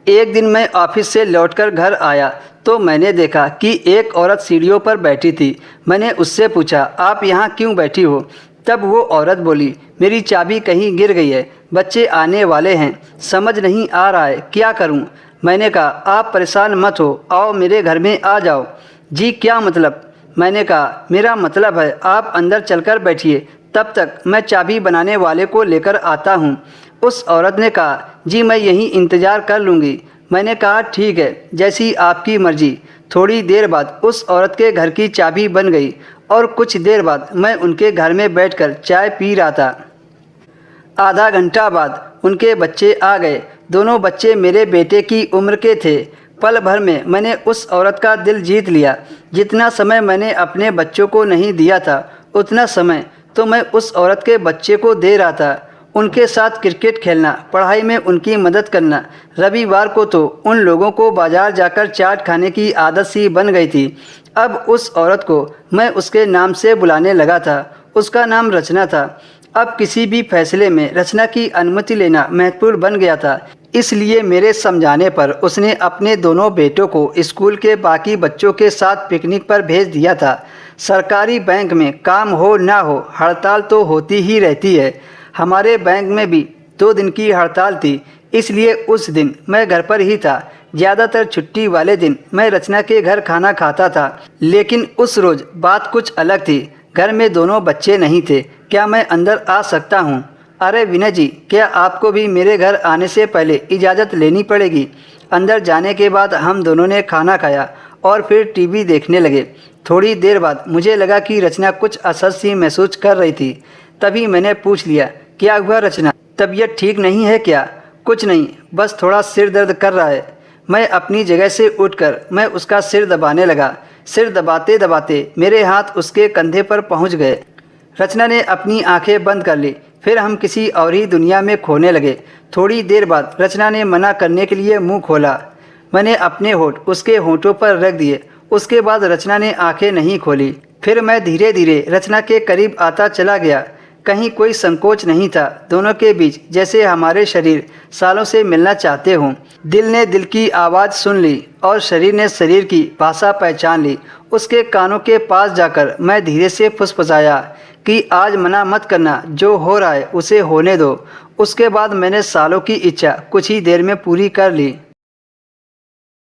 एक दिन मैं ऑफिस से लौटकर घर आया तो मैंने देखा कि एक औरत सीढ़ियों पर बैठी थी। मैंने उससे पूछा, आप यहाँ क्यों बैठी हो? तब वो औरत बोली, मेरी चाबी कहीं गिर गई है, बच्चे आने वाले हैं, समझ नहीं आ रहा है क्या करूँ। मैंने कहा, आप परेशान मत हो, आओ मेरे घर में आ जाओ। जी क्या मतलब? मैंने कहा, मेरा मतलब है आप अंदर चलकर बैठिए, तब तक मैं चाबी बनाने वाले को लेकर आता हूँ। उस औरत ने कहा, जी मैं यहीं इंतज़ार कर लूँगी। मैंने कहा, ठीक है, जैसी आपकी मर्ज़ी। थोड़ी देर बाद उस औरत के घर की चाबी बन गई और कुछ देर बाद मैं उनके घर में बैठकर चाय पी रहा था। आधा घंटा बाद उनके बच्चे आ गए। दोनों बच्चे मेरे बेटे की उम्र के थे। पल भर में मैंने उस औरत का दिल जीत लिया। जितना समय मैंने अपने बच्चों को नहीं दिया था, उतना समय तो मैं उस औरत के बच्चे को दे रहा था। उनके साथ क्रिकेट खेलना, पढ़ाई में उनकी मदद करना। रविवार को तो उन लोगों को बाजार जाकर चाट खाने की आदत सी बन गई थी। अब उस औरत को मैं उसके नाम से बुलाने लगा था। उसका नाम रचना था। अब किसी भी फैसले में रचना की अनुमति लेना महत्वपूर्ण बन गया था। इसलिए मेरे समझाने पर उसने अपने दोनों बेटों को स्कूल के बाकी बच्चों के साथ पिकनिक पर भेज दिया था। सरकारी बैंक में काम हो ना हो, हड़ताल तो होती ही रहती है। हमारे बैंक में भी 2 दिन की हड़ताल थी, इसलिए उस दिन मैं घर पर ही था। ज़्यादातर छुट्टी वाले दिन मैं रचना के घर खाना खाता था, लेकिन उस रोज़ बात कुछ अलग थी। घर में दोनों बच्चे नहीं थे। क्या मैं अंदर आ सकता हूँ? अरे विनय जी, क्या आपको भी मेरे घर आने से पहले इजाज़त लेनी पड़ेगी? अंदर जाने के बाद हम दोनों ने खाना खाया और फिर टीवी देखने लगे। थोड़ी देर बाद मुझे लगा कि रचना कुछ असहज सी महसूस कर रही थी। तभी मैंने पूछ लिया, क्या हुआ रचना, तबीयत ठीक नहीं है क्या? कुछ नहीं, बस थोड़ा सिर दर्द कर रहा है। मैं अपनी जगह से उठकर मैं उसका सिर दबाने लगा। सिर दबाते दबाते मेरे हाथ उसके कंधे पर पहुंच गए। रचना ने अपनी आंखें बंद कर ली। फिर हम किसी और ही दुनिया में खोने लगे। थोड़ी देर बाद रचना ने मना करने के लिए मुंह खोला। मैंने अपने होंठ उसके होंठों पर रख दिए। उसके बाद रचना ने आंखें नहीं खोली। फिर मैं धीरे धीरे रचना के करीब आता चला गया। कहीं कोई संकोच नहीं था दोनों के बीच, जैसे हमारे शरीर सालों से मिलना चाहते हों। दिल ने दिल की आवाज़ सुन ली और शरीर ने शरीर की भाषा पहचान ली। उसके कानों के पास जाकर मैं धीरे से फुसफुसाया कि आज मना मत करना, जो हो रहा है उसे होने दो। उसके बाद मैंने सालों की इच्छा कुछ ही देर में पूरी कर ली।